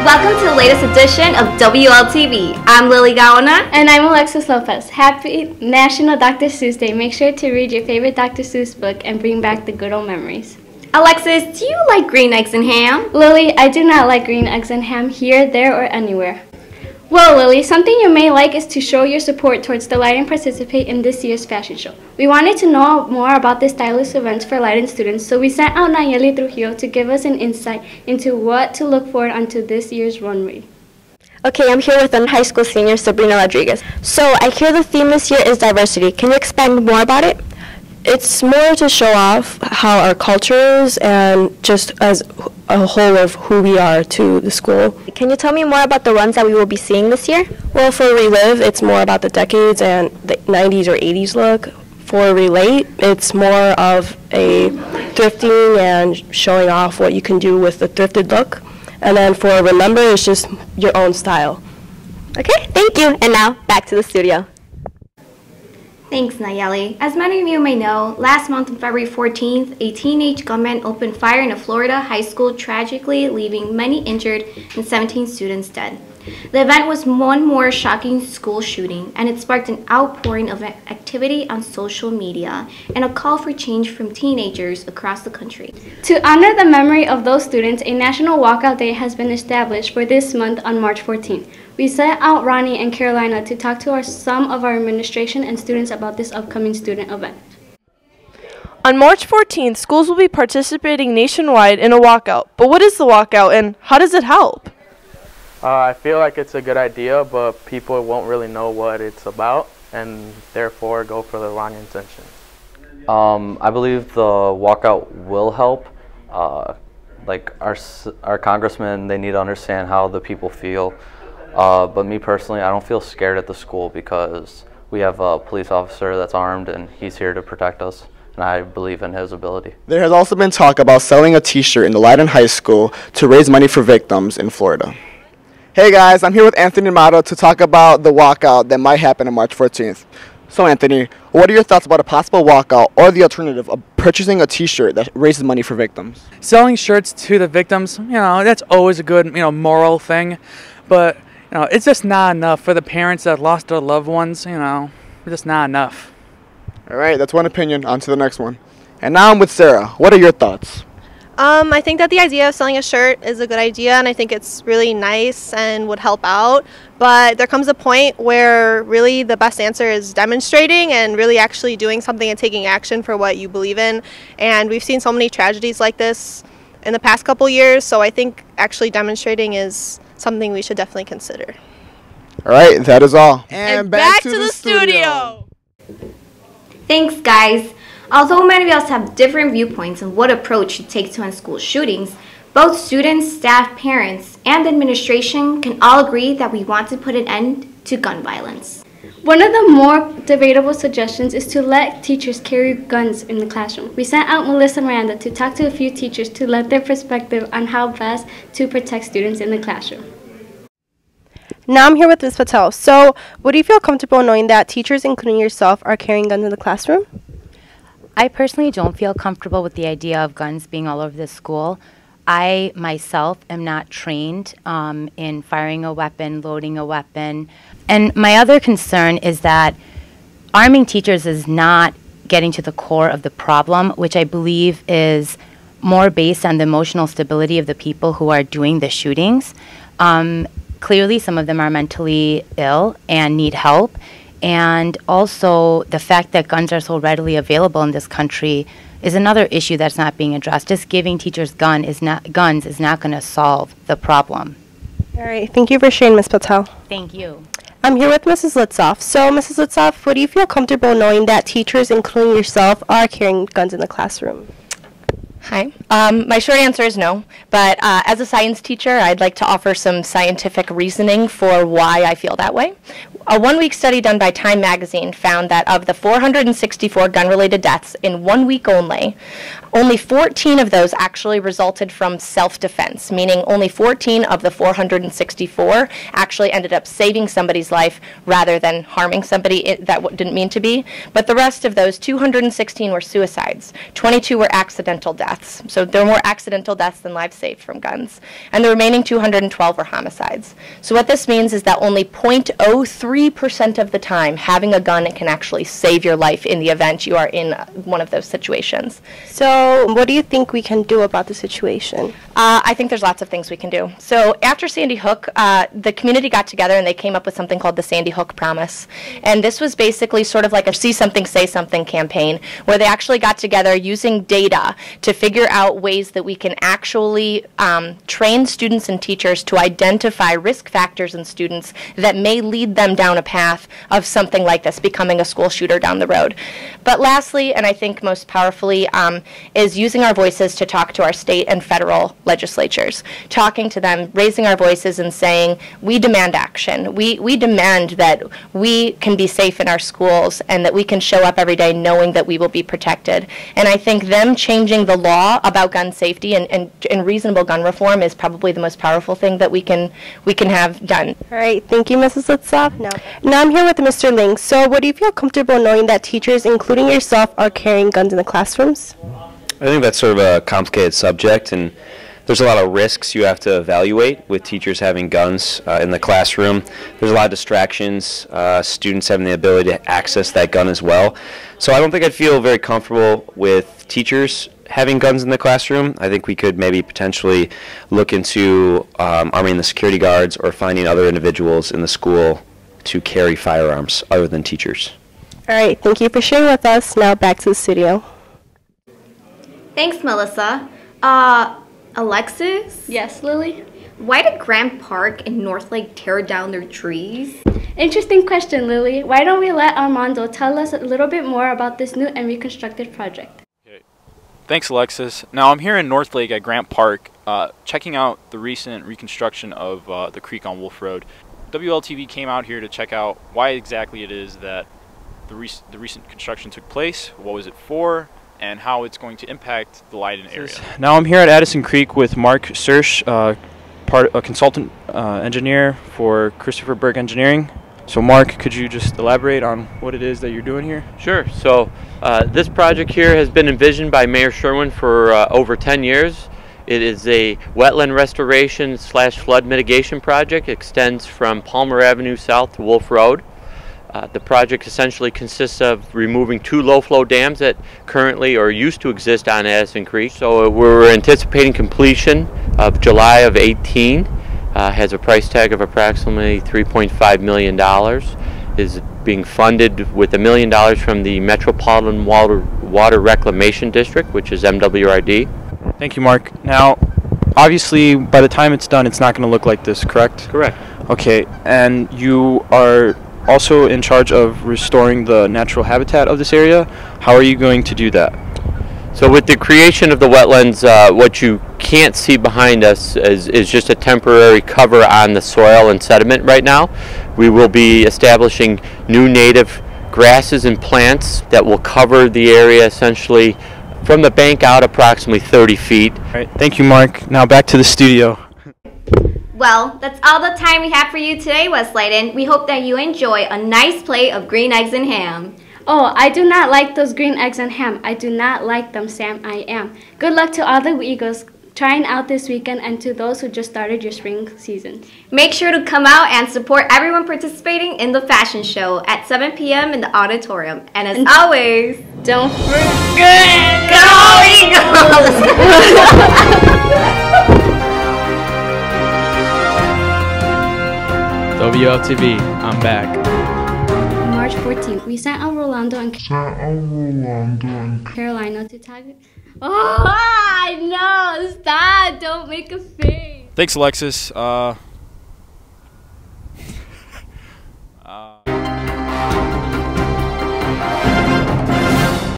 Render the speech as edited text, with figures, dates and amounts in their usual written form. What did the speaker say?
welcome to the latest edition of WLTV. I'm Lily Gaona. And I'm Alexis Lopez. Happy National Dr. Seuss Day. Make sure to read your favorite Dr. Seuss book and bring back the good old memories. Alexis, do you like green eggs and ham? Lily, I do not like green eggs and ham here, there, or anywhere. Well, Lily, something you may like is to show your support towards the Leyden participate in this year's fashion show. We wanted to know more about the stylish events for Leyden students, so we sent out Nayeli Trujillo to give us an insight into what to look for onto this year's runway. Okay, I'm here with high school senior Sabrina Rodriguez. So I hear the theme this year is diversity. Can you expand more about it? It's more to show off how our culture is and just as a whole of who we are to the school. Can you tell me more about the runs that we will be seeing this year? Well, for Relive, it's more about the decades and the 90s or 80s look. For Relate, it's more of a thrifting and showing off what you can do with the thrifted look. And then for Remember, it's just your own style. Okay, thank you. And now, back to the studio. Thanks, Nayeli. As many of you may know, last month on February 14th, a teenage gunman opened fire in a Florida high school, tragically leaving many injured and 17 students dead. The event was one more shocking school shooting, and it sparked an outpouring of activity on social media and a call for change from teenagers across the country. To honor the memory of those students, a National Walkout Day has been established for this month on March 14th. We sent out Ronnie and Carolina to talk to some of our administration and students about this upcoming student event. On March 14th, schools will be participating nationwide in a walkout. But what is the walkout and how does it help? I feel like it's a good idea, but people won't really know what it's about and therefore go for the wrong intention. I believe the walkout will help. Like our congressmen, they need to understand how the people feel. But me personally, I don't feel scared at the school because we have a police officer that's armed and he's here to protect us, and I believe in his ability. There has also been talk about selling a t-shirt in the Leyden High School to raise money for victims in Florida. Hey guys, I'm here with Anthony Mato to talk about the walkout that might happen on March 14th. So Anthony, what are your thoughts about a possible walkout or the alternative of purchasing a t-shirt that raises money for victims? Selling shirts to the victims, that's always a good, moral thing, but it's just not enough for the parents that lost their loved ones, it's just not enough. All right, that's one opinion. On to the next one. And now I'm with Sarah. What are your thoughts? I think that the idea of selling a shirt is a good idea, and I think it's really nice and would help out. But there comes a point where really the best answer is demonstrating and really actually doing something and taking action for what you believe in. And we've seen so many tragedies like this in the past couple years, so I think actually demonstrating is something we should definitely consider. All right, that is all. And back to the studio. Thanks, guys. Although many of us have different viewpoints on what approach should take to end school shootings, both students, staff, parents, and administration can all agree that we want to put an end to gun violence. One of the more debatable suggestions is to let teachers carry guns in the classroom. We sent out Melissa Miranda to talk to a few teachers to let their perspective on how best to protect students in the classroom. Now I'm here with Ms. Patel. So, would you feel comfortable knowing that teachers, including yourself, are carrying guns in the classroom? I personally don't feel comfortable with the idea of guns being all over the school. I myself am not trained in firing a weapon, loading a weapon. And my other concern is that arming teachers is not getting to the core of the problem, which I believe is more based on the emotional stability of the people who are doing the shootings. Clearly, some of them are mentally ill and need help. And also, the fact that guns are so readily available in this country is another issue that's not being addressed. Just giving teachers guns is not going to solve the problem. All right. Thank you for sharing, Ms. Patel. Thank you. I'm here with Mrs. Litzoff. So, Mrs. Litzoff, would you feel comfortable knowing that teachers, including yourself, are carrying guns in the classroom? Hi. My short answer is no, but as a science teacher, I'd like to offer some scientific reasoning for why I feel that way. A one-week study done by Time magazine found that of the 464 gun-related deaths in 1 week only 14 of those actually resulted from self-defense, meaning only 14 of the 464 actually ended up saving somebody's life rather than harming somebody that didn't mean to be. But the rest of those, 216 were suicides. 22 were accidental deaths. So there were more accidental deaths than lives saved from guns. And the remaining 212 were homicides. So what this means is that only 0.03% of the time having a gun can actually save your life in the event you are in one of those situations. So what do you think we can do about the situation? I think there's lots of things we can do. So after Sandy Hook, the community got together and they came up with something called the Sandy Hook Promise. And this was basically sort of like a see something, say something campaign, where they actually got together using data to figure out ways that we can actually train students and teachers to identify risk factors in students that may lead them down a path of something like this, becoming a school shooter down the road. But lastly, and I think most powerfully, is using our voices to talk to our state and federal legislatures, talking to them, raising our voices and saying, we demand action. We demand that we can be safe in our schools and that we can show up every day knowing that we will be protected. And I think them changing the law about gun safety and reasonable gun reform is probably the most powerful thing that we can have done. All right, thank you, Mrs. Litzoff. Now I'm here with Mr. Ling. So would you feel comfortable knowing that teachers, including yourself, are carrying guns in the classrooms? I think that's sort of a complicated subject, and there's a lot of risks you have to evaluate with teachers having guns in the classroom. There's a lot of distractions, students having the ability to access that gun as well. So I don't think I'd feel very comfortable with teachers having guns in the classroom. I think we could maybe potentially look into arming the security guards or finding other individuals in the school to carry firearms other than teachers. All right, thank you for sharing with us. Now back to the studio. Thanks, Melissa. Alexis? Yes, Lily? Why did Grant Park and North Lake tear down their trees? Interesting question, Lily. Why don't we let Armando tell us a little bit more about this new and reconstructed project? Okay. Thanks, Alexis. Now, I'm here in North Lake at Grant Park, checking out the recent reconstruction of the creek on Wolf Road. WLTV came out here to check out why exactly it is that the recent construction took place, what was it for, and how it's going to impact the Leyden area. Now I'm here at Addison Creek with Mark Sersch, a consultant engineer for Christopher Berg Engineering. So Mark, could you just elaborate on what it is that you're doing here? Sure. So this project here has been envisioned by Mayor Sherwin for over 10 years. It is a wetland restoration / flood mitigation project. It extends from Palmer Avenue south to Wolf Road. The project essentially consists of removing 2 low-flow dams that currently or used to exist on Addison Creek. So we're anticipating completion of July of 18. Has a price tag of approximately $3.5 million. Is being funded with $1 million from the Metropolitan Water Reclamation District, which is MWRD. Thank you, Mark. Now, obviously, by the time it's done, it's not going to look like this, correct? Correct. Okay, and you are also in charge of restoring the natural habitat of this area. How are you going to do that? So with the creation of the wetlands, what you can't see behind us is just a temporary cover on the soil and sediment right now. We will be establishing new native grasses and plants that will cover the area essentially from the bank out approximately 30 feet. All right, thank you, Mark. Now back to the studio. Well, that's all the time we have for you today, West Leyden. We hope that you enjoy a nice plate of green eggs and ham. Oh, I do not like those green eggs and ham. I do not like them, Sam. I am. Good luck to all the Eagles trying out this weekend and to those who just started your spring season. Make sure to come out and support everyone participating in the fashion show at 7 p.m. in the auditorium. And as always, don't forget, go Eagles! WLTV, I'm back. March 14th, we sent out Rolando and Carolina to tag. Oh, I know! Stop! Don't make a face. Thanks, Alexis.